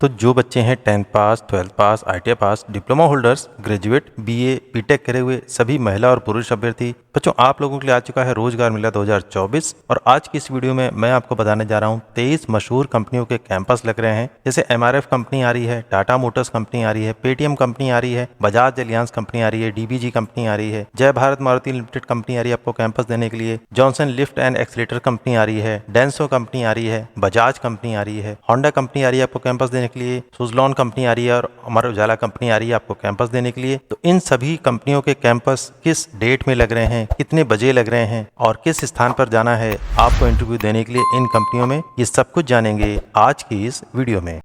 तो जो बच्चे हैं 10th pass, 12th pass, ITI pass, diploma holders, graduate, BA, BTech करे हुए सभी महिला और पुरुष अभ्यर्थी बच्चों, आप लोगों के लिए आ चुका है रोजगार मेला 2024। और आज की इस वीडियो में मैं आपको बताने जा रहा हूँ 23 मशहूर कंपनियों के कैंपस लग रहे हैं। जैसे MRF कंपनी आ रही है, टाटा मोटर्स कंपनी आ रही है, पेटीएम कंपनी आ रही है, बजाज एलियांस कंपनी आ रही है, DBG कंपनी आ रही है, जय भारत मारुति लिमिटेड कंपनी आ रही है आपको कैंपस देने के लिए, Johnson lift and escalator company आ रही है, डेंसो कंपनी आ रही है, बजाज कंपनी आ रही है, होंडा कंपनी आ रही है आपको कैंपस देने के लिए, सुजलॉन कंपनी आ रही है और अमर उजाला कंपनी आ रही है आपको कैंपस देने के लिए। तो इन सभी कंपनियों के कैंपस किस डेट में लग रहे हैं, कितने बजे लग रहे हैं और किस स्थान पर जाना है आपको इंटरव्यू देने के लिए इन कंपनियों में, ये सब कुछ जानेंगे आज की इस वीडियो में।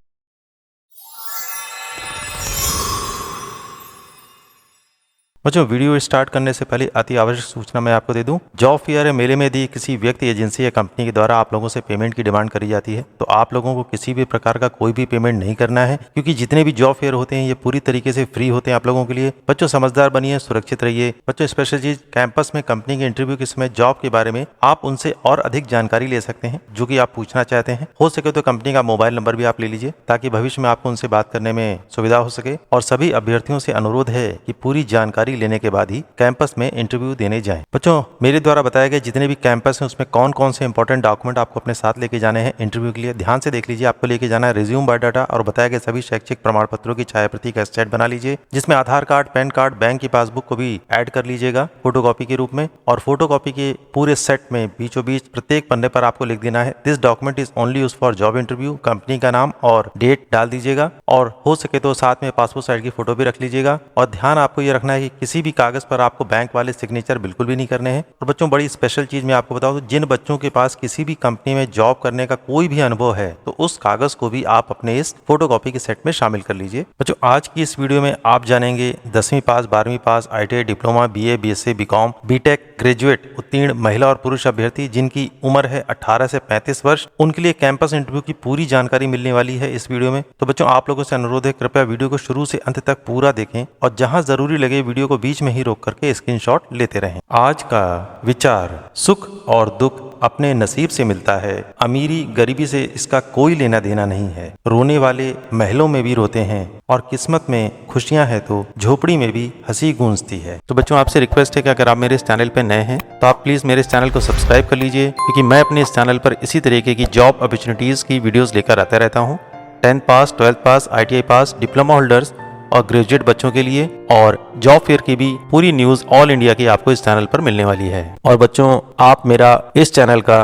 बच्चों, वीडियो स्टार्ट करने से पहले अति आवश्यक सूचना मैं आपको दे दूं, जॉब फेयर या मेले में यदि किसी व्यक्ति, एजेंसी या कंपनी के द्वारा आप लोगों से पेमेंट की डिमांड करी जाती है तो आप लोगों को किसी भी प्रकार का कोई भी पेमेंट नहीं करना है, क्योंकि जितने भी जॉब फेयर होते हैं ये पूरी तरीके से फ्री होते हैं आप लोगों के लिए। बच्चों, समझदार बनिए, सुरक्षित रहिए। बच्चों, स्पेशल चीज, कैंपस में कंपनी के इंटरव्यू के समय जॉब के बारे में आप उनसे और अधिक जानकारी ले सकते हैं जो कि आप पूछना चाहते हैं। हो सके तो कंपनी का मोबाइल नंबर भी आप ले लीजिए ताकि भविष्य में आपको उनसे बात करने में सुविधा हो सके। और सभी अभ्यर्थियों से अनुरोध है कि पूरी जानकारी लेने के बाद ही कैंपस में इंटरव्यू देने जाएं। बच्चों, मेरे द्वारा बताए गए जितने भी कैंपस हैं उसमें कौन कौन से इंपॉर्टेंट डॉक्यूमेंट आपको अपने साथ लेके जाने हैं इंटरव्यू के लिए, ध्यान से देख लीजिए। आपको लेके जाना है रिज्यूम, बायोडाटा और बताए गए सभी शैक्षिक प्रमाण पत्रों की छायाप्रति का सेट बना लीजिए, जिसमें आधार कार्ड, पैन कार्ड, बैंक की पासबुक को भी ऐड कर लीजिएगा फोटोकॉपी के रूप में। और फोटोकॉपी के पूरे सेट में बीचों बीच प्रत्येक पन्ने पर आपको लिख देना है, this document is only used for job interview. Company का नाम और डेट डाल दीजिएगा और हो सके तो साथ में पासपोर्ट साइज की फोटो भी रख लीजिएगा। और ध्यान आपको ये रखना है कि किसी भी कागज पर आपको बैंक वाले सिग्नेचर बिल्कुल भी नहीं करने हैं। और बच्चों, बड़ी स्पेशल चीज मैं आपको बताऊं, तो जिन बच्चों के पास किसी भी कंपनी में जॉब करने का कोई भी अनुभव है तो उस कागज को भी आप अपने इस फोटोकॉपी के सेट में शामिल कर लीजिए। बच्चों, आज की इस वीडियो में आप जानेंगे 10वीं पास, 12वीं पास, ITI, diploma, BA, BSc, BCom, BTech, graduate उत्तीर्ण महिला और पुरुष अभ्यर्थी जिनकी उम्र है 18 से 35 वर्ष, उनके लिए कैंपस इंटरव्यू की पूरी जानकारी मिलने वाली है इस वीडियो में। तो बच्चों, आप लोगों से अनुरोध है, कृपया वीडियो को शुरू से अंत तक पूरा देखें और जहां जरूरी लगे वीडियो को बीच में ही रोक करके स्क्रीनशॉट लेते रहें। आज का विचार, सुख और दुख अपने नसीब से मिलता है, अमीरी गरीबी से इसका कोई लेना देना नहीं है। रोने वाले महलों में भी रोते हैं और किस्मत में खुशियां है तो झोपड़ी में भी हंसी गूंजती है। तो बच्चों, आपसे रिक्वेस्ट है कि अगर आप मेरे इस चैनल पे नए हैं तो आप प्लीज मेरे इस चैनल को सब्सक्राइब कर लीजिए, क्योंकि मैं अपने इस चैनल पर इसी तरीके की जॉब अपॉर्चुनिटीज की वीडियोस लेकर आता रहता हूँ। 10th pass, 12th pass, ITI pass, diploma holders और ग्रेजुएट बच्चों के लिए और जॉब फेयर की भी पूरी न्यूज ऑल इंडिया की आपको इस चैनल पर मिलने वाली है। और बच्चों, आप मेरा इस चैनल का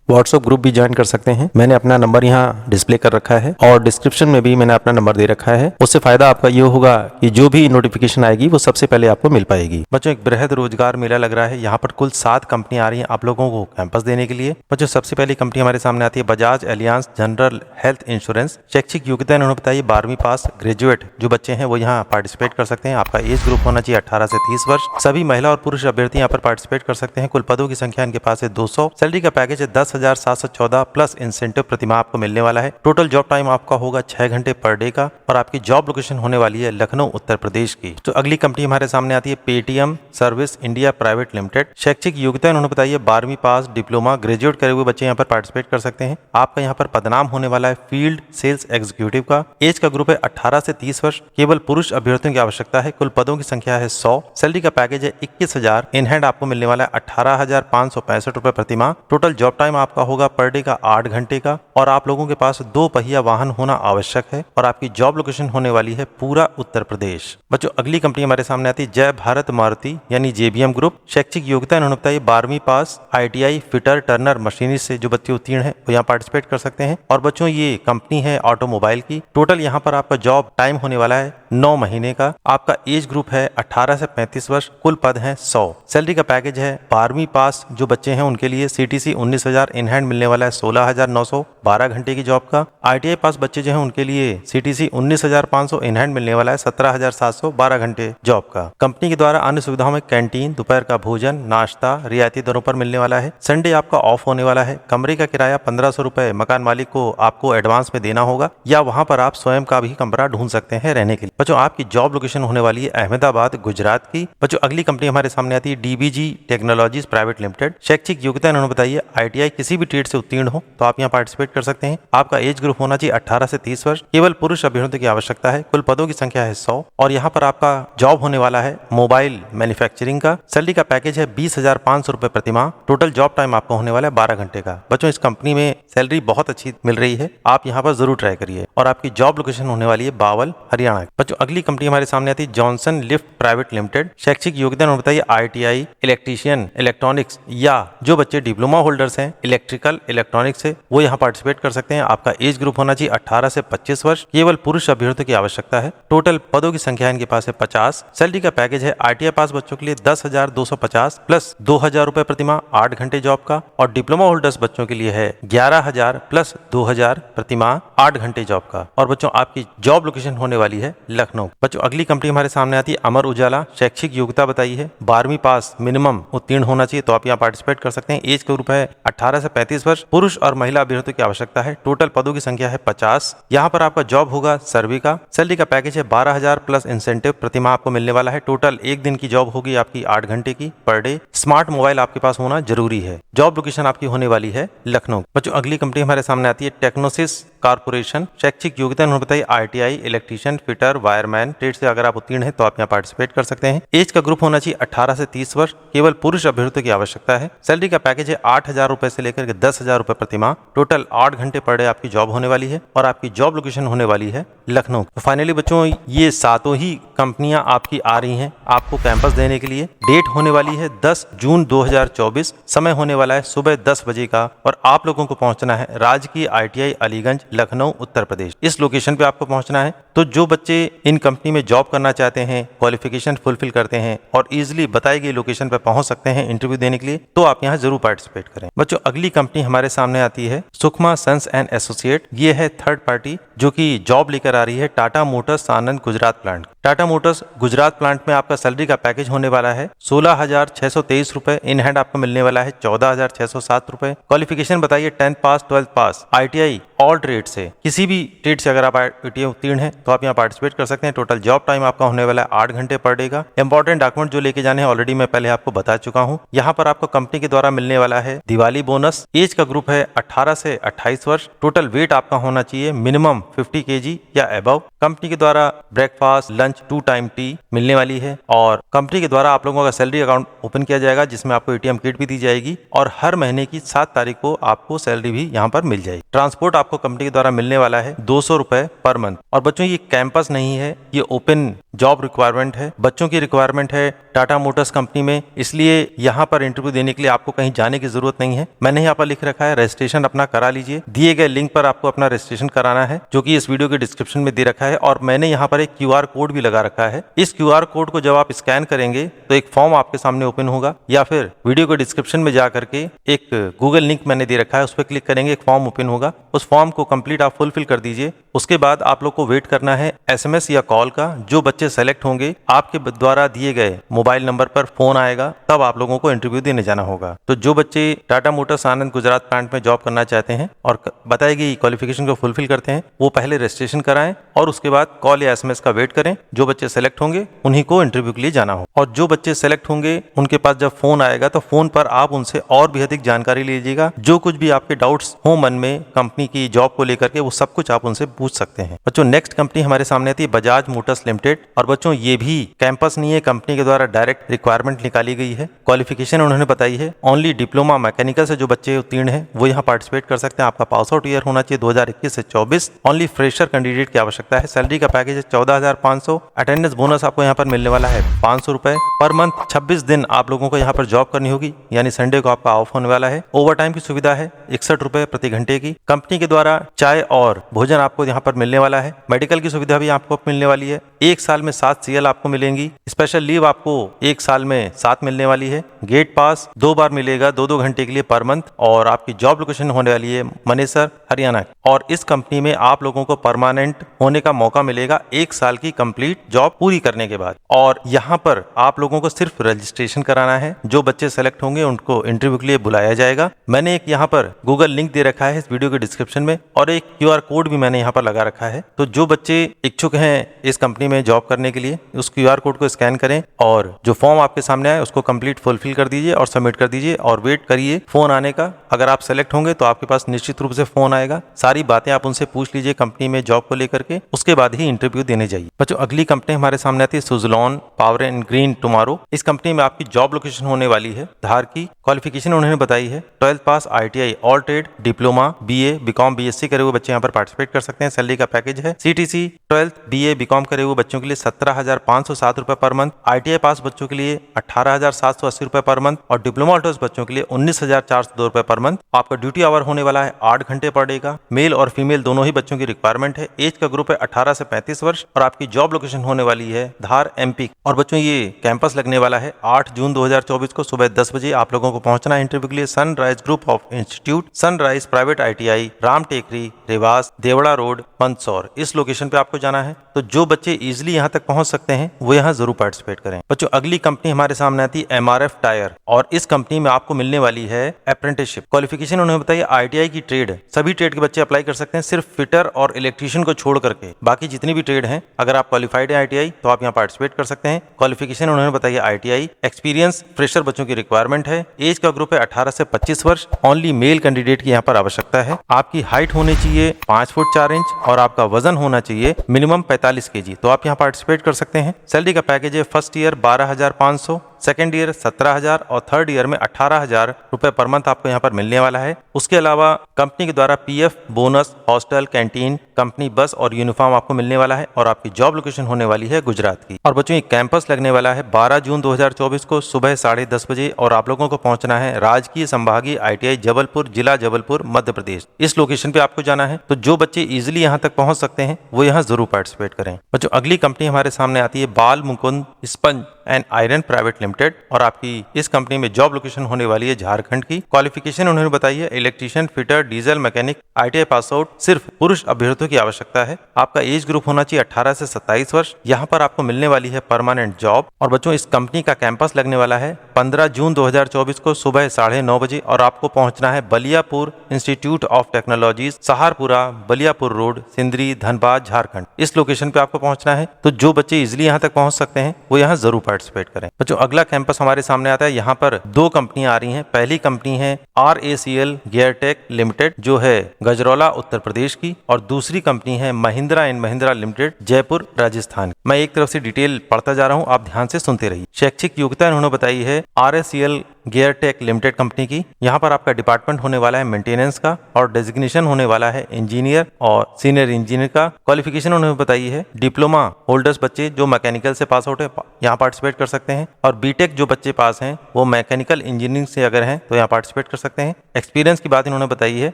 व्हाट्सएप ग्रुप भी ज्वाइन कर सकते हैं। मैंने अपना नंबर यहाँ डिस्प्ले कर रखा है और डिस्क्रिप्शन में भी मैंने अपना नंबर दे रखा है। उससे फायदा आपका ये होगा कि जो भी नोटिफिकेशन आएगी वो सबसे पहले आपको मिल पाएगी। बच्चों, एक बृहद रोजगार मेला लग रहा है। यहाँ पर कुल 7 कंपनी आ रही हैं आप लोगों को कैंपस देने के लिए। बच्चों, सबसे पहली कंपनी हमारे सामने आती है Bajaj Alliance general health insurance. शैक्षिक योग्यता इन्होंने बताई 12वीं पास, ग्रेजुएट जो बच्चे हैं वो यहाँ पार्टिसिपेट कर सकते हैं। आपका एज ग्रुप होना चाहिए 18 से 30 वर्ष। सभी महिला और पुरुष अभ्यर्थी यहाँ पर पार्टिसिपेट कर सकते हैं। कुल पदों की संख्या इनके पास है 200। सैलरी का पैकेज है 10,714 प्लस इंसेंटिव प्रतिमाह आपको मिलने वाला है। टोटल जॉब टाइम आपका होगा 6 घंटे पर डे का और आपकी जॉब लोकेशन होने वाली है लखनऊ, उत्तर प्रदेश की। तो अगली कंपनी हमारे सामने आती है Paytm service India private limited. शैक्षिक योग्यता इन्होंने बताई है 12वीं पास, डिप्लोमा, ग्रेजुएट करे हुए बच्चे यहाँ पर पार्टिसिपेट कर सकते हैं। आपका यहाँ पर पदनाम होने वाला है फील्ड सेल्स एग्जीक्यूटिव का। एज का ग्रुप है 18 से 30 वर्ष। केवल पुरुष अभ्यर्थियों की आवश्यकता है। कुल पदों की संख्या है 100। सैलरी का पैकेज है 21,000। इन हैंड आपको मिलने वाला है 18,565 रुपए प्रतिमाह। टोटल जॉब टाइम आपका होगा पर डे का 8 घंटे का और आप लोगों के पास 2 पहिया वाहन होना आवश्यक है और आपकी जॉब लोकेशन होने वाली है पूरा उत्तर प्रदेश। बच्चों, अगली कंपनी हमारे सामने आती है जय भारत मारुति यानी JBM ग्रुप। शैक्षिक योग्यता इन्होंने बताई 12वीं पास, ITI, फिटर, टर्नर, मशीनिस्ट से जो बच्चे उत्तीर्ण हैं वो यहाँ पार्टिसिपेट कर सकते हैं। और बच्चों, ये कंपनी है ऑटोमोबाइल की। टोटल यहाँ पर आपका जॉब टाइम होने वाला है 9 महीने का। आपका एज ग्रुप है 18 से 35 वर्ष। कुल पद हैं 100। सैलरी का पैकेज है 12वीं पास जो बच्चे हैं उनके लिए CTC 19,000। इन हैंड मिलने वाला है 16,900 12 घंटे की जॉब का। ITI पास बच्चे जो हैं उनके लिए CTC 19,500। इन हैंड मिलने वाला है 17,700 12 घंटे जॉब का। कंपनी के द्वारा अन्य सुविधाओं में कैंटीन, दोपहर का भोजन, नाश्ता रियायती दरों पर मिलने वाला है। संडे आपका ऑफ होने वाला है। कमरे का किराया 1500 रुपए मकान मालिक को आपको एडवांस में देना होगा या वहां पर आप स्वयं का भी कमरा ढूंढ सकते हैं रहने के लिए। बच्चों आपकी जॉब लोकेशन होने वाली है अहमदाबाद गुजरात की। बच्चों अगली कंपनी हमारे सामने आती है डीबीजी टेक्नोलॉजीज प्राइवेट लिमिटेड। शैक्षिक योग्यता इन्होंने बताई है आईटीआई किसी भी ट्रेड से उत्तीर्ण हो तो आप यहाँ पार्टिसिपेट कर सकते हैं। आपका एज ग्रुप होना चाहिए 18 से 30 वर्ष। केवल पुरुष अभ्यर्थियों की आवश्यकता है। कुल पदों की संख्या है 100 और यहाँ पर आपका जॉब होने वाला है मोबाइल मैन्युफैक्चरिंग का। सैलरी का पैकेज है 20,500 रुपए प्रति माह। टोटल जॉब टाइम आपको होने वाला है 12 घंटे का। बच्चों इस कंपनी में सैलरी बहुत अच्छी मिल रही है, आप यहाँ पर जरूर ट्राई करिए। और आपकी जॉब लोकेशन होने वाली है बावल हरियाणा। बच्चों अगली कंपनी हमारे सामने आती है जॉनसन लिफ्ट प्राइवेट लिमिटेड। शैक्षिक योग्यता उन्होंने बताइए आईटीआई इलेक्ट्रीशियन इलेक्ट्रॉनिक्स या जो बच्चे डिप्लोमा होल्डर्स हैं इलेक्ट्रिकल इलेक्ट्रॉनिक्स से वो यहाँ पार्टिसिपेट कर सकते हैं। आपका एज ग्रुप होना चाहिए 18 से 25 वर्ष। केवल पुरुष अभ्यर्थियों की आवश्यकता है। टोटल पदों की संख्या इनके पास है 50। सैलरी का पैकेज है आईटीआई पास बच्चों के लिए 10,250 प्लस 2,000 रुपए प्रति माह 8 घंटे जॉब का। और डिप्लोमा होल्डर्स बच्चों के लिए है 11,000 प्लस 2,000 प्रति माह 8 घंटे जॉब का। और बच्चों आपकी जॉब लोकेशन होने वाली है लखनऊ। बच्चों अगली कंपनी हमारे सामने आती है अमर उजाला। शैक्षिक योग्यता बताई है 12वीं पास मिनिमम उत्तीर्ण होना चाहिए तो आप यहाँ पार्टिसिपेट कर सकते हैं। एज का ग्रुप है 18 से 35 वर्ष। पुरुष और महिला अभ्यर्थियों की आवश्यकता है। टोटल पदों की संख्या है 50। यहाँ पर आपका जॉब होगा सर्वे का। सैलरी का पैकेज है 12,000 प्लस इंसेंटिव प्रति माह आपको मिलने वाला है। टोटल एक दिन की जॉब होगी आपकी 8 घंटे की पर डे। स्मार्ट मोबाइल आपके पास होना जरूरी है। जॉब लोकेशन आपकी होने वाली है लखनऊ। बच्चों अगली कंपनी हमारे सामने आती है टेक्नोसिस कॉर्पोरेशन। शैक्षिक योग्यता उन्होंने बताई ITI electrician fitter wireman trade से अगर आप उत्तीर्ण हैं तो आप यहाँ पार्टिसिपेट कर सकते हैं। एज का ग्रुप होना चाहिए 18 से 30 वर्ष। केवल पुरुष अभ्यर्थियों की आवश्यकता है। सैलरी का पैकेज है 8,000 रुपए से लेकर 10,000 रुपए प्रति माह। टोटल 8 घंटे पर डे आपकी जॉब होने वाली है और आपकी जॉब लोकेशन होने वाली है लखनऊ। तो फाइनली बच्चों ये सातों ही कंपनियां आपकी आ रही हैं आपको कैंपस देने के लिए। डेट होने वाली है 10 जून 2024। समय होने वाला है सुबह 10 बजे का और आप लोगों को पहुंचना है राजकीय आईटीआई अलीगंज लखनऊ उत्तर प्रदेश। इस लोकेशन पे आपको पहुंचना है। तो जो बच्चे इन कंपनी में जॉब करना चाहते हैं, क्वालिफिकेशन फुलफिल करते हैं और इजीली बताई गई लोकेशन पे पहुंच सकते हैं इंटरव्यू देने के लिए, तो आप यहां जरूर पार्टिसिपेट करें। बच्चों अगली कंपनी हमारे सामने आती है सुकमा सन्स एंड एसोसिएट। ये है थर्ड पार्टी जो कि जॉब लेकर आ रही है Tata motors Sanand Gujarat plant. Tata motors Gujarat plant में आपका सैलरी का पैकेज होने वाला है 16,623 रुपए। इन हैंड आपको मिलने वाला है 14,607 रुपए। क्वालिफिकेशन बताइए 10 पास 12 पास आईटीआई ऑल ट्रेड से। किसी भी ट्रेड से अगर आप आईटीआई उत्तीर्ण हैं तो आप यहाँ पार्टिसिपेट कर सकते हैं। टोटल जॉब टाइम आपका होने वाला है 8 घंटे पर डे का। इंपॉर्टेंट डॉक्यूमेंट जो लेके जाने हैं ऑलरेडी मैं पहले आपको बता चुका हूँ। यहाँ पर आपको कंपनी के द्वारा मिलने वाला है दिवाली बोनस। एज का ग्रुप है 18 से 28 वर्ष। टोटल वेट आपका होना चाहिए मिनिमम 50 kg या अबव। कंपनी के द्वारा ब्रेकफास्ट लंच 2 टाइम टी मिलने वाली है और कंपनी के द्वारा आप लोगों का सैलरी अकाउंट ओपन किया जाएगा जिसमें आपको एटीएम किट भी दी जाएगी और हर महीने की 7 तारीख को आपको सैलरी भी यहाँ पर मिल जाएगी। ट्रांसपोर्ट आपको कंपनी के द्वारा मिलने वाला है 200 रुपए पर मंथ। और बच्चों ये कैंपस नहीं है, ये ओपन जॉब रिक्वायरमेंट है। बच्चों की रिक्वायरमेंट है टाटा मोटर्स कंपनी में, इसलिए यहाँ पर इंटरव्यू देने के लिए आपको कहीं जाने की जरूरत नहीं है। मैंने यहाँ पर लिख रखा है रजिस्ट्रेशन अपना करा लीजिए। दिए गए लिंक पर आपको अपना रजिस्ट्रेशन कराना है जो कि इस वीडियो के डिस्क्रिप्शन में दे रखा है और मैंने यहाँ पर एक क्यूआर कोड भी लगा रखा है। इस क्यूआर कोड को जब आप स्कैन करेंगे तो एक फॉर्म आपके सामने ओपन होगा या फिर वीडियो के डिस्क्रिप्शन में जा करके एक गूगल लिंक मैंने दे रखा है उस पर क्लिक करेंगे, एक फॉर्म ओपन होगा। उस फॉर्म को कंप्लीट आप फुलफिल कर दीजिए। उसके बाद आप लोग को वेट करना है एसएमएस या कॉल का। जो बच्चे सेलेक्ट होंगे आपके द्वारा दिए गए मोबाइल नंबर पर फोन आएगा, तब आप लोगों को इंटरव्यू देने जाना होगा। तो जो बच्चे टाटा मोटर्स आनंद गुजरात प्लांट में जॉब करना चाहते हैं और बताई गई क्वालिफिकेशन को फुलफिल करते हैं वो पहले रजिस्ट्रेशन कराएं और उसके बाद कॉल या एसएमएस का वेट करें। जो बच्चे सेलेक्ट होंगे उन्हीं को इंटरव्यू के लिए जाना हो और जो बच्चे सेलेक्ट होंगे उनके पास जब फोन आएगा तो फोन पर आप उनसे और भी अधिक जानकारी लीजिएगा। जो कुछ भी आपके डाउट्स हो मन में कंपनी की जॉब को लेकर के वो सब कुछ आप उनसे पूछ सकते हैं। बच्चों नेक्स्ट कंपनी हमारे सामने आती है बजाज मोटर्स लिमिटेड और बच्चों ये भी कैंपस नहीं है, कंपनी के द्वारा डायरेक्ट रिक्वायरमेंट निकाली गई है। क्वालिफिकेशन उन्होंने बताई है ओनली डिप्लोमा मैकेनिकल से जो बच्चे उत्तीर्ण हैं वो यहाँ पार्टिसिपेट कर सकते हैं। आपका पास आउट ईयर होना चाहिए 2021 से 24। ओनली फ्रेशर कैंडिडेट की आवश्यकता है। सैलरी का पैकेज है 14,500। अटेंडेंस बोनस आपको यहाँ पर मिलने वाला है 500 रुपए पर मंथ। 26 दिन आप लोगों को यहाँ पर जॉब करनी होगी यानी संडे को आपका ऑफ होने वाला है। ओवर टाइम की सुविधा है 61 रुपए प्रति घंटे की। कंपनी के द्वारा चाय और भोजन आपको यहाँ पर मिलने वाला है। मेडिकल की सुविधा भी आपको मिलने वाली है। 1 साल में 7 CL आपको मिलेंगी। स्पेशल लीव आपको एक साल में 7 मिलने वाली है। गेट पास 2 बार मिलेगा 2-2 घंटे के लिए पर मंथ। और आपकी जॉब लोकेशन होने वाली है मनेसर, हरियाणा। और इस कंपनी में आप लोगों को परमानेंट होने का मौका मिलेगा 1 साल की कंप्लीट जॉब पूरी करने के बाद। और यहाँ पर आप लोगों को सिर्फ रजिस्ट्रेशन कराना है। जो बच्चे सेलेक्ट होंगे उनको इंटरव्यू के लिए बुलाया जाएगा। मैंने एक यहाँ पर गूगल लिंक दे रखा है इस वीडियो के डिस्क्रिप्शन में, और एक QR कोड भी मैंने यहाँ पर लगा रखा है। तो जो बच्चे इच्छुक हैं इस कंपनी में जॉब करने के लिए, उस QR कोड को स्कैन करें और जो फॉर्म आपके सामने आए उसको कंप्लीट फुलफिल कर दीजिए और सबमिट कर दीजिए और वेट करिए फोन आने का। अगर आप सेलेक्ट होंगे तो आपके पास निश्चित रूप से फोन आएगा। सारी बातें आप उनसे पूछ लीजिए कंपनी में जॉब को लेकर के, उसके बाद ही इंटरव्यू देने जाइए। बच्चों अगली कंपनी हमारे सामने आती है Suzlon power and green tomorrow. इस कंपनी में आपकी जॉब लोकेशन होने वाली है धार की। क्वालिफिकेशन उन्होंने बताई है 12th pass, ITI, all trade, diploma, BA, BCom, BSc करे हुए बच्चे यहाँ पर पार्टिसिपेट कर सकते हैं। सैलरी का पैकेज है CTC 12th BA BCom करे हुए बच्चों के लिए 17,507 रुपए पर मंथ, ITI पास बच्चों के लिए 18,780 रुपए पर मंथ और डिप्लोमा ऑल्टर्स बच्चों के लिए 19,402 रुपए पर मंथ। आपका ड्यूटी आवर होने वाला है 8 घंटे पर डे का। मेल और फीमेल दोनों ही बच्चों की रिक्वायरमेंट है। एज का ग्रुप है 18 से 35 वर्ष और आपकी जॉब लोकेशन होने वाली है धार MP। और बच्चों ये कैंपस लगने वाला है 8 जून 2024 को सुबह 10 बजे। आप लोगों को पहुंचना है इंटरव्यू के लिए sunrise group of institute, sunrise private ITI, Ram Tekri, Rewas, Devda road, Mandsaur. इस लोकेशन पे आपको जाना है। तो जो बच्चे इजीली यहाँ तक पहुंच सकते हैं वो यहाँ जरूर पार्टिसिपेट करें। बच्चों अगली कंपनी हमारे सामने आती है MRF टायर और इस कंपनी में आपको मिलने वाली है अप्रेंटिसशिप। क्वालिफिकेशन उन्होंने बताई ITI की ट्रेड, सभी ट्रेड के बच्चे अप्लाई कर सकते हैं, सिर्फ फिटर और इलेक्ट्रीशियन को छोड़ करके बाकी जितनी भी ट्रेड हैं। अगर आप क्वालिफाइड है ITI तो आप यहाँ पार्टिसिपेट कर सकते हैं। क्वालिफिकेशन उन्होंने बताई है ITI। एक्सपीरियंस फ्रेशर बच्चों की रिक्वायरमेंट है। एज का ग्रुप है 18 से 25 वर्ष। ओनली मेल कैंडिडेट की यहाँ पर आवश्यकता है। आपकी हाइट होनी चाहिए 5 फुट 4 इंच और आपका वजन होना चाहिए मिनिमम 45 kg। तो आप यहाँ पार्टिसिपेट कर सकते हैं। सैलरी का पैकेज है फर्स्ट ईयर 12,500, सेकेंड ईयर 17,000 और थर्ड ईयर में 18,000 रुपए पर मंथ आपको यहाँ पर मिलने वाला है। उसके अलावा कंपनी के द्वारा PF, bonus, hostel, canteen, company बस और यूनिफॉर्म आपको मिलने वाला है। और आपकी जॉब लोकेशन होने वाली है गुजरात की। और बच्चों ये कैंपस लगने वाला है 12 जून 2024 को सुबह 10:30 बजे और आप लोगों को पहुंचना है राजकीय संभागीय ITI जबलपुर, जिला जबलपुर, मध्य प्रदेश। इस लोकेशन पे आपको जाना है। तो जो बच्चे इजिली यहाँ तक पहुंच सकते हैं वो यहाँ जरूर पार्टिसिपेट करें। बच्चों अगली कंपनी हमारे सामने आती है बाल Mukund sponge and iron private limited और आपकी इस कंपनी में जॉब लोकेशन होने वाली है झारखंड की। क्वालिफिकेशन उन्होंने बताई है electrician, fitter, diesel mechanic, ITI pass out. सिर्फ पुरुष अभ्यर्थियों की आवश्यकता है। आपका एज ग्रुप होना चाहिए 18 से 27 वर्ष। यहाँ पर आपको मिलने वाली है परमानेंट जॉब। और बच्चों इस कंपनी का कैंपस लगने वाला है 15 जून 2024 को सुबह 9:30 बजे और आपको पहुंचना है Baliyapur institute of technology, Saharpura, Baliyapur road, Sindri, Dhanbad, Jharkhand. इस लोकेशन पे आपको पहुंचना है। तो जो बच्चे इजिली यहाँ तक पहुंच सकते हैं वो यहाँ जरूर पार्टिसिपेट करें। बच्चों अगला कैंपस हमारे सामने आता है। यहाँ पर 2 कंपनियां आ रही हैं। पहली कंपनी है RACL गियरटेक लिमिटेड जो है गजरौला उत्तर प्रदेश की और दूसरी कंपनी है महिंद्रा एंड महिंद्रा लिमिटेड जयपुर राजस्थान। मैं एक तरफ से डिटेल पढ़ता जा रहा हूँ, आप ध्यान से सुनते रहिए। शैक्षिक योग्यता उन्होंने बताई है RACL गियरटेक लिमिटेड कंपनी की। यहाँ पर आपका डिपार्टमेंट होने वाला है मेंटेनेंस का और डेजिग्नेशन होने वाला है इंजीनियर और सीनियर इंजीनियर का। क्वालिफिकेशन उन्होंने बताई है डिप्लोमा होल्डर्स बच्चे जो मैकेनिकल से पास आउट है यहाँ पार्टिसिपेट कर सकते हैं और बीटेक जो बच्चे पास हैं वो मैकेनिकल इंजीनियरिंग से अगर हैं तो यहाँ पार्टिसिपेट कर सकते हैं। एक्सपीरियंस की बात इन्होंने बताई है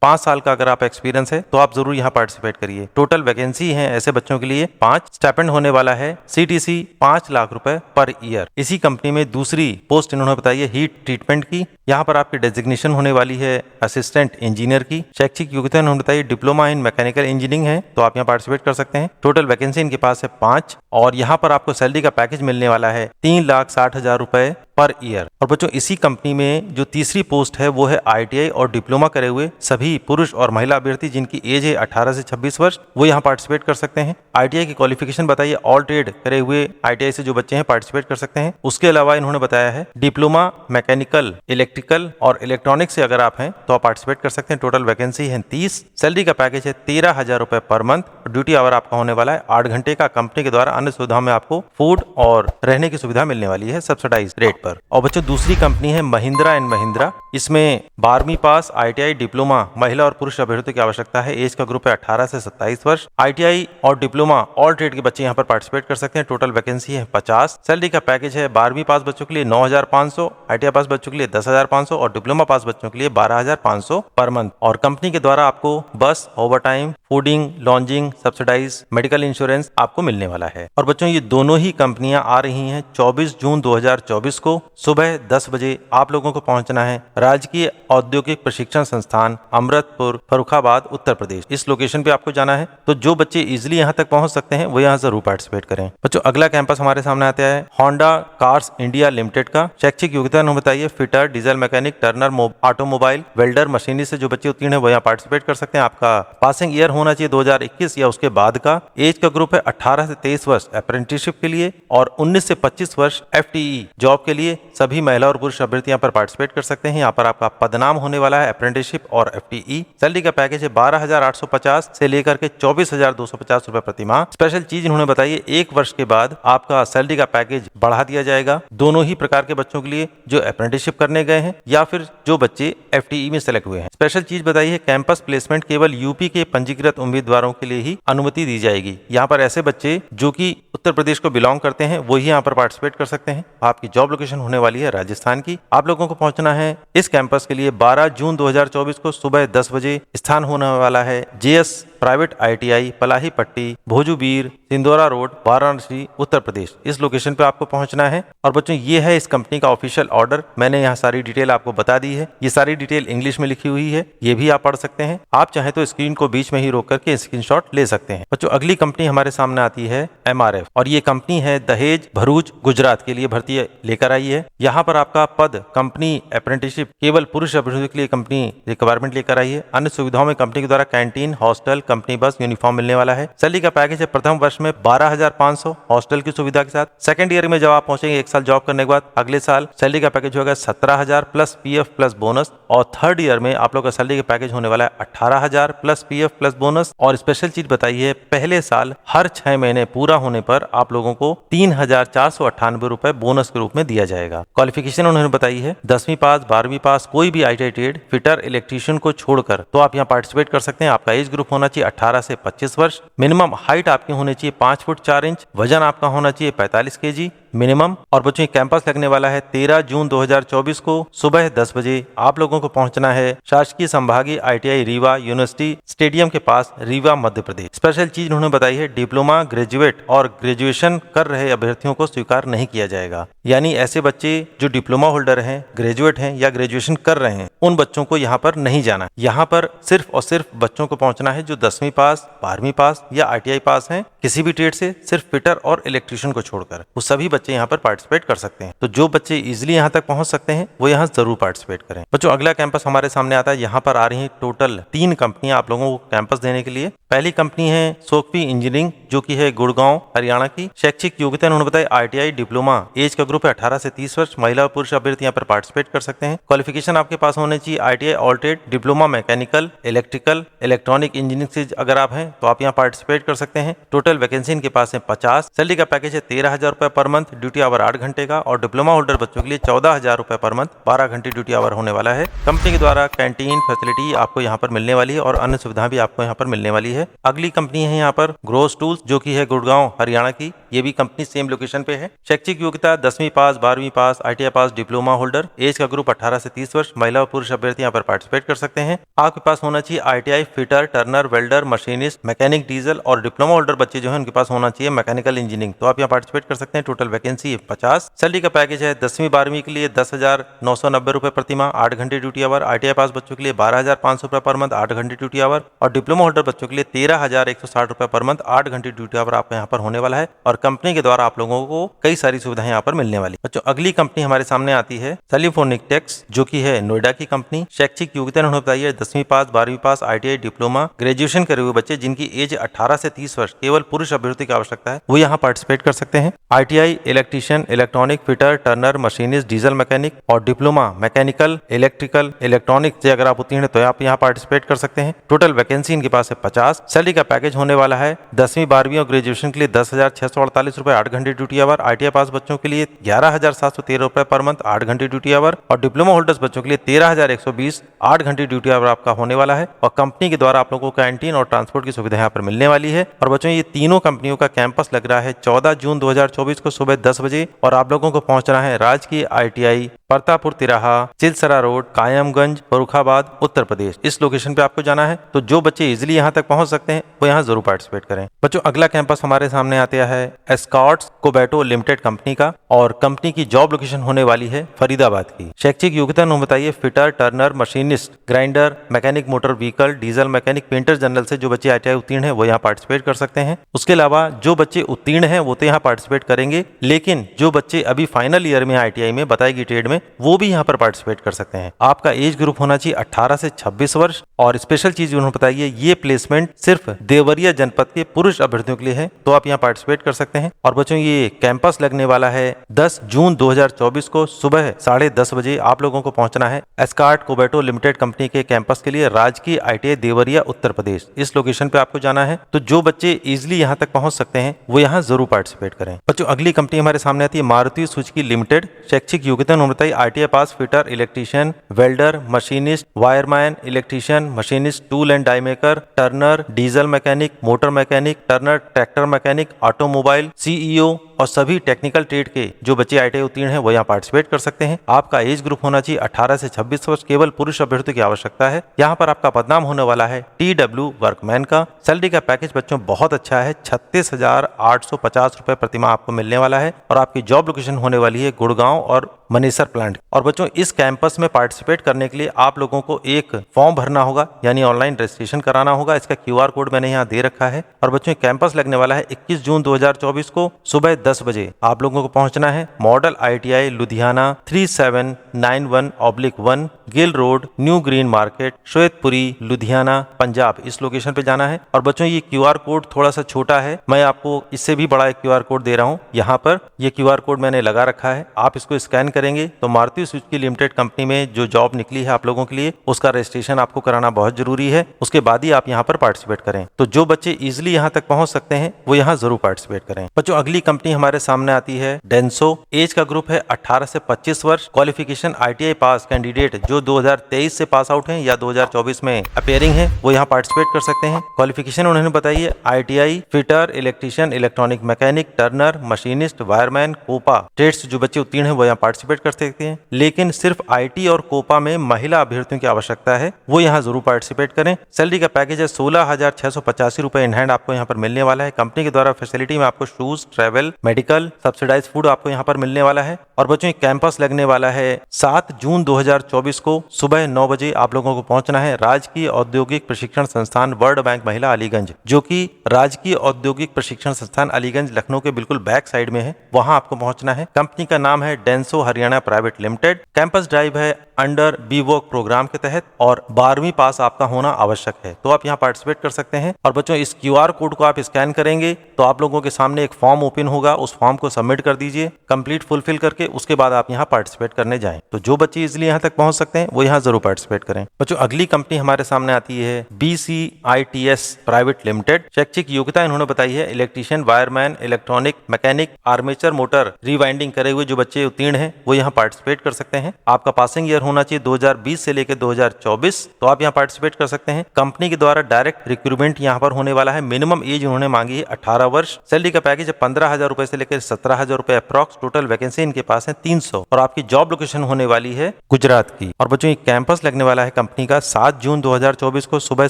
5 साल का अगर आप एक्सपीरियंस है तो आप जरूर यहाँ पार्टिसिपेट करिए। टोटल वैकेंसी है ऐसे बच्चों के लिए 5। स्टाइपेंड होने वाला है CTC 5 लाख रुपए पर ईयर। इसी कंपनी में दूसरी पोस्ट इन्होंने बताई है हीट ट्रीटमेंट की। यहाँ पर आपकी डेजिग्नेशन होने वाली है असिस्टेंट इंजीनियर की। शैक्षिक योग्यता इन्होंने बताई डिप्लोमा इन मैकेनिकल इंजीनियरिंग है तो आप यहाँ पार्टिसिपेट कर सकते हैं। टोटल वैकेंसी इनके पास है 5 और यहाँ पर आपको सैलरी का पैकेज मिलने वाला है 3,60,000 रुपए पर ईयर। और बच्चों इसी कंपनी में जो तीसरी पोस्ट है वो है ITI और डिप्लोमा करे हुए सभी पुरुष और महिला अभ्यर्थी जिनकी एज है 18 से 26 वर्ष वो यहाँ पार्टिसिपेट कर सकते हैं। ITI की क्वालिफिकेशन बताइए ऑल ट्रेड करे हुए ITI से जो बच्चे हैं पार्टिसिपेट कर सकते हैं। उसके अलावा इन्होंने बताया है डिप्लोमा मैकेनिकल, इलेक्ट्रिकल और इलेक्ट्रॉनिक से अगर आप हैं तो आप पार्टिसिपेट कर सकते हैं। टोटल वैकेंसी है 30। सैलरी का पैकेज है 13,000 रुपए पर मंथ। ड्यूटी आवर आपका होने वाला है 8 घंटे का। कंपनी के द्वारा अन्य सुविधाओं में आपको फूड और रहने की सुविधा मिलने वाली है सब्सिडाइज रेट पर। पर। और बच्चों दूसरी कंपनी है महिंद्रा एंड महिंद्रा। इसमें 12वीं पास, ITI, डिप्लोमा महिला और पुरुष अभ्यर्थियों की आवश्यकता है। एज का ग्रुप है 18 से 27 वर्ष। ITI और डिप्लोमा ऑल ट्रेड के बच्चे यहाँ पर पार्टिसिपेट कर सकते हैं। टोटल वैकेंसी है 50। सैलरी का पैकेज है 12वीं पास बच्चों के लिए 9,500, ITI पास बच्चों के लिए 10,500 और डिप्लोमा पास बच्चों के लिए 12,500 पर मंथ। और कंपनी के द्वारा आपको bus, overtime, fooding, lodging, subsidise medical insurance आपको मिलने वाला है। और बच्चों ये दोनों ही कंपनियां आ रही हैं 24 जून 2024 को सुबह 10 बजे। आप लोगों को पहुंचना है राजकीय औद्योगिक प्रशिक्षण संस्थान, अमृतपुर, फर्रुखाबाद, उत्तर प्रदेश। इस लोकेशन पे आपको जाना है। तो जो बच्चे इजिली यहाँ तक पहुंच सकते हैं वो यहाँ जरूर पार्टिसिपेट करें। बच्चों अगला कैंपस हमारे सामने आता है होंडा कार्स इंडिया लिमिटेड का। शैक्षिक योग्यता बताइए fitter, diesel mechanic, Turner automobile, welder, machinist से जो बच्चे उत्तीर्ण है वो यहाँ पार्टिसिपेट कर सकते हैं। आपका पासिंग ईयर होना चाहिए 2021 या उसके बाद का। एज का ग्रुप है 18 से 23 वर्ष अप्रेंटिसशिप के लिए और 19 से 25 वर्ष FTE जॉब के लिए। सभी महिला और पुरुष अभ्यर्थी यहाँ पर पार्टिसिपेट कर सकते हैं। यहाँ पर आपका पदनाम होने वाला है अप्रेंटिसशिप और FTE। सैलरी का पैकेज है 12,850 से लेकर के 24,250 रुपए प्रति माह। स्पेशल चीज इन्होंने बताई है 1 वर्ष के बाद आपका सैलरी का पैकेज बढ़ा दिया जाएगा दोनों ही प्रकार के बच्चों के लिए, जो अप्रेंटिसशिप करने गए हैं या फिर जो बच्चे FTE में सेलेक्ट हुए हैं। स्पेशल चीज बताई है कैंपस प्लेसमेंट केवल यूपी के पंजीकृत उम्मीदवारों के लिए ही अनुमति दी जाएगी। यहाँ पर ऐसे बच्चे जो कि उत्तर प्रदेश को बिलोंग करते हैं वही यहाँ पर पार्टिसिपेट कर सकते हैं। आपकी जॉब लोकेशन होने वाली है राजस्थान की। आप लोगों को पहुंचना है इस कैंपस के लिए 12 जून 2024 को सुबह 10 बजे। स्थान होने वाला है JS प्राइवेट ITI, पलाही पट्टी, भोजूबीर, सिंदौरा रोड, वाराणसी, उत्तर प्रदेश। इस लोकेशन पे आपको पहुंचना है। और बच्चों ये है इस कंपनी का ऑफिशियल ऑर्डर। मैंने यहाँ सारी डिटेल आपको बता दी है। ये सारी डिटेल इंग्लिश में लिखी हुई है, ये भी आप पढ़ सकते हैं। आप चाहे तो स्क्रीन को बीच में ही रोक करके स्क्रीनशॉट ले सकते हैं। बच्चों अगली कंपनी हमारे सामने आती है MRF और ये कंपनी है दहेज, भरूच, गुजरात के लिए भर्ती लेकर आई है। यहाँ पर आपका पद कंपनी अप्रेंटिसशिप केवल पुरुष अभ्यर्थियों के लिए कंपनी रिक्वायरमेंट लेकर आई है। अन्य सुविधाओं में कंपनी के द्वारा कैंटीन, हॉस्टल, कंपनी बस, यूनिफॉर्म मिलने वाला है। सैलरी का पैकेज है प्रथम वर्ष में 12,500 हॉस्टल की सुविधा के साथ। सेकंड ईयर में जब आप पहुंचेंगे 1 साल जॉब करने के बाद, अगले साल सैलरी का पैकेज होगा 17,000 प्लस PF प्लस बोनस। और थर्ड ईयर में आप लोग का सैलरी का पैकेज होने वाला है 18,000 प्लस PF प्लस बोनस। और स्पेशल चीज बताइए पहले साल हर 6 महीने पूरा होने पर आप लोगों को 3,498 रुपए बोनस के रूप में दिया जाएगा। क्वालिफिकेशन उन्होंने बताई है 10वीं पास, 12वीं पास, कोई भी ITI ट्रेड, फिटर, इलेक्ट्रीशियन को छोड़कर तो आप यहाँ पार्टिसिपेट कर सकते हैं। आपका एज ग्रुप होना चाहिए 18 से 25 वर्ष। मिनिमम हाइट आपकी होनी चाहिए 5 फुट 4 इंच। वजन आपका होना चाहिए 45 kg मिनिमम। और बच्चों कैंपस लगने वाला है 13 जून 2024 को सुबह 10 बजे। आप लोगों को पहुंचना है शासकीय संभागीय ITI रीवा यूनिवर्सिटी स्टेडियम के पास, रीवा, मध्य प्रदेश। स्पेशल चीज उन्होंने बताई है डिप्लोमा, ग्रेजुएट और ग्रेजुएशन कर रहे अभ्यर्थियों को स्वीकार नहीं किया जाएगा। यानी ऐसे बच्चे जो डिप्लोमा होल्डर हैं, ग्रेजुएट हैं या ग्रेजुएशन कर रहे हैं, उन बच्चों को यहाँ पर नहीं जाना। यहाँ पर सिर्फ और सिर्फ बच्चों को पहुंचना है जो 10वीं पास, 12वीं पास या ITI पास हैं किसी भी ट्रेड से, सिर्फ फिटर और इलेक्ट्रीशियन को छोड़कर। वो सभी बच्चे यहाँ पर पार्टिसिपेट कर सकते हैं। तो जो बच्चे इजिली यहाँ तक पहुंच सकते हैं वो यहाँ जरूर पार्टिसिपेट करें। बच्चों अगला कैंपस हमारे सामने आता है। यहाँ पर आ रही है टोटल 3 कंपनियां आप लोगों को कैंपस देने के लिए। पहली कंपनी है सोकपी इंजीनियरिंग जो की है गुड़गांव, हरियाणा की। शैक्षिक योग्यता उन्होंने बताया ITI, डिप्लोमा। एज का ग्रुप है 18 से 30 वर्ष। महिला और पुरुष अभ्यर्थी यहाँ पर पार्टिसिपेट कर सकते हैं। क्वालिफिकेशन आपके पास होने चाहिए ITI all trade, diploma mechanical, electrical, electronic engineering से अगर आप हैं तो आप यहाँ पार्टिसिपेट कर सकते हैं। टोटल वैकेंसी इनके पास है 50। सैलरी का पैकेज है 13,000 रुपए पर मंथ, ड्यूटी आवर 8 घंटे का। और डिप्लोमा होल्डर बच्चों के लिए 14,000 रुपए पर मंथ, 12 घंटे ड्यूटी आवर होने वाला है। कंपनी के द्वारा कैंटीन फैसिलिटी आपको यहाँ पर मिलने वाली है और अन्य सुविधाएं भी आपको यहाँ पर मिलने वाली है। अगली कंपनी है यहाँ पर ग्रोस टूल्स जो की है गुड़गांव, हरियाणा की। ये भी कंपनी सेम लोकेशन पे है। शैक्षिक योग्यता 10वीं पास, 12वीं पास, ITI pass, diploma holder. As का ग्रुप 18 से 30 वर्ष। महिला और पुरुष अभ्यर्थी यहाँ पर पार्टिसिपेट कर सकते हैं। आपके पास होना चाहिए ITI fitter, Turner, welder, machinist, mechanic, diesel. और डिप्लोमा होल्डर बच्चे जो है उनके पास होना चाहिए मैकेनिकल इंजीनियरिंग। तो आप यहाँ पार्टिसिपेट कर सकते हैं। Total vacancy 50। सैलरी का पैकेज है 10वीं 12वीं के लिए 10,990 रुपए प्रति माह, 8 घंटे ड्यूटी आवर। ITI पास बच्चों के लिए 12,500 रुपए पर मंथ, 8 घंटे ड्यूटी आवर। और डिप्लोमा होल्डर बच्चों के लिए 13,160 रुपए पर मंथ, 8 घंटे ड्यूटी आवर आपका यहाँ पर होने वाला है। और कंपनी के द्वारा आप लोगों को कई सारी सुविधाएं यहाँ पर मिलने वाली। बच्चों अगली कंपनी हमारे सामने आती है टेलीफोनिक टेक्स जो की है नोएडा की कंपनी। शैक्षिक योग्यता उन्होंने बताई है 10वीं पास, 12वीं पास, ITI, डिप्लोमा, ग्रेजुएशन करे हुए बच्चे जिनकी एज 18 से 30 वर्ष, केवल पुरुष अभ्यर्थी की आवश्यकता है, वो यहाँ पार्टिसिपेट कर सकते हैं। ITI electrician, electronic, fitter, Turner, machinist, diesel mechanic और डिप्लोमा मैकेनिकल, इलेक्ट्रिकल, इलेक्ट्रॉनिक से अगर आप उत्तीर्ण तो आप यहाँ पार्टिसिपेट कर सकते हैं। टोटल वैकेंसी इनके पास है 50। पास। सैलरी का पैकेज होने वाला है 10वीं 12वीं और ग्रेजुएशन के लिए 10,648 रुपए 8 घंटे ड्यूटी आवर, ITI पास बच्चों के लिए 11,713 रुपए पर मंथ 8 घंटे ड्यूटी आवर, और डिप्लोमा होल्डर्स बच्चों के लिए 13,120 8 घंटे ड्यूटी आवर आपका होने वाला है। और कंपनी के द्वारा आप लोगों को कैंटीन और ट्रांसपोर्ट की सुविधा यहाँ पर मिलने वाली है। और बच्चों ये तीनों कंपनियों का कैंपस लग रहा है 14 जून 2024 को सुबह 10 बजे, और आप लोगों को पहुंचना है राजकीय ITI परतापुर तिराहा, चिलसरा रोड, कायमगंज, फर्रुखाबाद, उत्तर प्रदेश। इस लोकेशन पे आपको जाना है। तो जो बच्चे इजीली यहाँ तक पहुंच सकते हैं वो यहाँ जरूर पार्टिसिपेट करें। बच्चों अगला कैंपस हमारे सामने आता है एस्कॉर्ट्स कोबैटो लिमिटेड कंपनी का, और कंपनी की जॉब लोकेशन होने वाली है फरीदाबाद की। शैक्षिक योग्यता बताइए fitter, Turner, machinist, grinder, mechanic motor vehicle, diesel mechanic, painter general से जो बच्चे ITI उत्तीर्ण है वो यहाँ पार्टिसिपेट कर सकते हैं। उसके अलावा जो बच्चे उत्तीर्ण हैं वो तो यहाँ पार्टिसिपेट करेंगे, लेकिन जो बच्चे अभी फाइनल ईयर में ITI में बताएगी ट्रेड में वो भी यहाँ पर पार्टिसिपेट कर सकते हैं। आपका एज ग्रुप होना चाहिए 18 से 26 वर्ष। और स्पेशल चीज उन्होंने बताई है ये प्लेसमेंट सिर्फ देवरिया जनपद के पुरुष अभ्यर्थियों के लिए है, तो आप यहाँ पार्टिसिपेट कर सकते हैं। और बच्चों ये कैंपस लगने वाला है 10 जून 2024 को सुबह 10:30 बजे। आप लोगों को पहुंचना है एस्कॉर्ट कोबैटो लिमिटेड कंपनी के कैंपस के लिए राजकीय ITI देवरिया उत्तर प्रदेश। इस लोकेशन पे आपको जाना है। तो जो बच्चे इजिली यहाँ तक पहुंच सकते हैं वो यहाँ जरूर पार्टिसिपेट करें। बच्चों अगली कंपनी हमारे सामने आती है मारुति सुजुकी लिमिटेड। शैक्षिक योग्यता उन्होंने बताई ITI पास, fitter, electrician, welder, machinist, wireman, electrician, machinist, tool and die maker, turner, diesel mechanic, motor mechanic, turner, tractor mechanic, automobile, CEO और सभी टेक्निकल ट्रेड के जो बच्चे ITI उत्तीर्ण हैं वो यहाँ पार्टिसिपेट कर सकते हैं। आपका एज ग्रुप होना चाहिए 18 से 26 वर्ष। केवल पुरुष अभ्यर्थियों की आवश्यकता है। यहाँ पर आपका पदनाम होने वाला है TW वर्कमैन का। सैलरी का पैकेज बच्चों बहुत अच्छा है, 36,850 रुपए प्रतिमाह आपको मिलने वाला है। और आपकी जॉब लोकेशन होने वाली है गुड़गांव और मनेसर प्लांट। और बच्चों इस कैंपस में पार्टिसिपेट करने के लिए आप लोगों को एक फॉर्म भरना होगा, यानी ऑनलाइन रजिस्ट्रेशन कराना होगा। इसका QR कोड मैंने यहाँ दे रखा है। और बच्चों कैंपस लगने वाला है 21 जून 2024 को सुबह 10 बजे। आप लोगों को पहुंचना है model ITI Ludhiana 3791/1 Gill road, new green market, Shwetpuri, Ludhiana, Punjab. इस लोकेशन पे जाना है। और बच्चों ये QR कोड थोड़ा सा छोटा है, मैं आपको इससे भी बड़ा एक QR कोड दे रहा हूँ। यहाँ पर ये QR कोड मैंने लगा रखा है, आप इसको स्कैन करेंगे तो मारुति सुजुकी लिमिटेड कंपनी में जो जॉब निकली है आप लोगों के लिए उसका रजिस्ट्रेशन आपको कराना बहुत जरूरी है। उसके बाद ही आप यहाँ पर पार्टिसिपेट करें। तो जो बच्चे इजिली यहाँ तक पहुंच सकते हैं वो यहाँ जरूर पार्टिसिपेट करें। बच्चों अगली कंपनी हमारे सामने आती है डेंसो। एज का ग्रुप है 18 से 25 वर्ष। क्वालिफिकेशन ITI पास कैंडिडेट जो 2023 से पास आउट हैं या 2024 में अपेयरिंग है वो यहाँ पार्टिसिपेट कर सकते हैं। क्वालिफिकेशन उन्होंने बताई है ITI fitter, electrician, electronic mechanic, turner, machinist, wireman, COPA trades जो बच्चे उत्तीर्ण है वो यहाँ पार्टिसिपेट कर सकते हैं। लेकिन सिर्फ IT और कोपा में महिला अभ्यर्थियों की आवश्यकता है, वो यहाँ जरूर पार्टिसिपेट करें। सैलरी का पैकेज है 16,685 रुपए इन हैंड आपको यहाँ पर मिलने वाला है। कंपनी के द्वारा फैसिलिटी में आपको shoes, travel, medical, subsidise food आपको यहाँ पर मिलने वाला है। और बच्चों कैंपस लगने वाला है 7 जून 2024 को सुबह 9 बजे। आप लोगों को पहुंचना है राजकीय औद्योगिक प्रशिक्षण संस्थान वर्ल्ड बैंक महिला अलीगंज, जो कि राजकीय औद्योगिक प्रशिक्षण संस्थान अलीगंज लखनऊ के बिल्कुल बैक साइड में है, वहां आपको पहुंचना है। कंपनी का नाम है Denso Haryana private limited. Campus drive है अंडर BWOC प्रोग्राम के तहत और 12वीं पास आपका होना आवश्यक है, तो आप यहाँ पार्टिसिपेट कर सकते हैं। और बच्चों इस QR कोड को आप स्कैन करेंगे तो आप लोगों के सामने एक फॉर्म ओपन होगा, उस फॉर्म को सबमिट कर दीजिए कंप्लीट फुलफिल करके, उसके बाद आप यहाँ पार्टिसिपेट करने जाएं। तो जो बच्चे इजिली यहाँ तक पहुंच सकते हैं वो यहाँ जरूर पार्टिसिपेट करें। बच्चों अगली कंपनी हमारे सामने आती है BCITS प्राइवेट लिमिटेड। शैक्षिक योग्यता इन्होंने बताई है electrician, wireman, electronic mechanic, armature motor rewinding करे हुए जो बच्चे उत्तीर्ण हैं वो यहाँ पार्टिसिपेट कर सकते हैं। आपका पासिंग ईयर होना चाहिए 2020 से लेकर 2024, तो आप यहाँ पार्टिसिपेट कर सकते हैं। कंपनी के द्वारा डायरेक्ट रिक्रूटमेंट यहाँ पर होने वाला है। मिनिमम एज उन्होंने मांगी है 18 वर्ष। सैलरी का पैकेज है 15,000 रुपए से लेकर 17,000 रुपए अप्रॉक्स। टोटल वैकेंसी इनके पास है 300 और आपकी जॉब लोकेशन होने वाली है गुजरात की। और बच्चों ये कैंपस लगने वाला है कंपनी का 7 जून 2024 को सुबह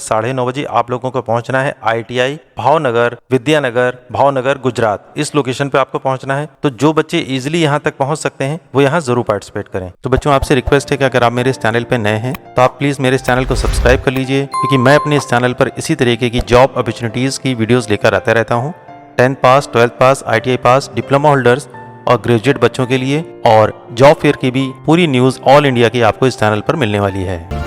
9:30 बजे। आप लोगों को पहुंचना है ITI भावनगर, विद्यानगर, भावनगर, गुजरात। इस लोकेशन पे आपको पहुंचना है। तो जो बच्चे इजिली यहाँ तक पहुंच सकते हैं वो यहाँ जरूर पार्टिसिपेट करें। तो बच्चों आपसे रिक्वेस्ट है कि अगर आप मेरे इस चैनल पे नए हैं तो आप प्लीज मेरे इस चैनल को सब्सक्राइब कर लीजिए, क्योंकि मैं अपने इस चैनल पर इसी तरीके की जॉब अपॉर्चुनिटीज की वीडियोस लेकर आता रहता हूँ। 10th pass, 12th pass, ITI pass, diploma holders और ग्रेजुएट बच्चों के लिए और जॉब फेयर की भी पूरी न्यूज ऑल इंडिया की आपको इस चैनल पर मिलने वाली है।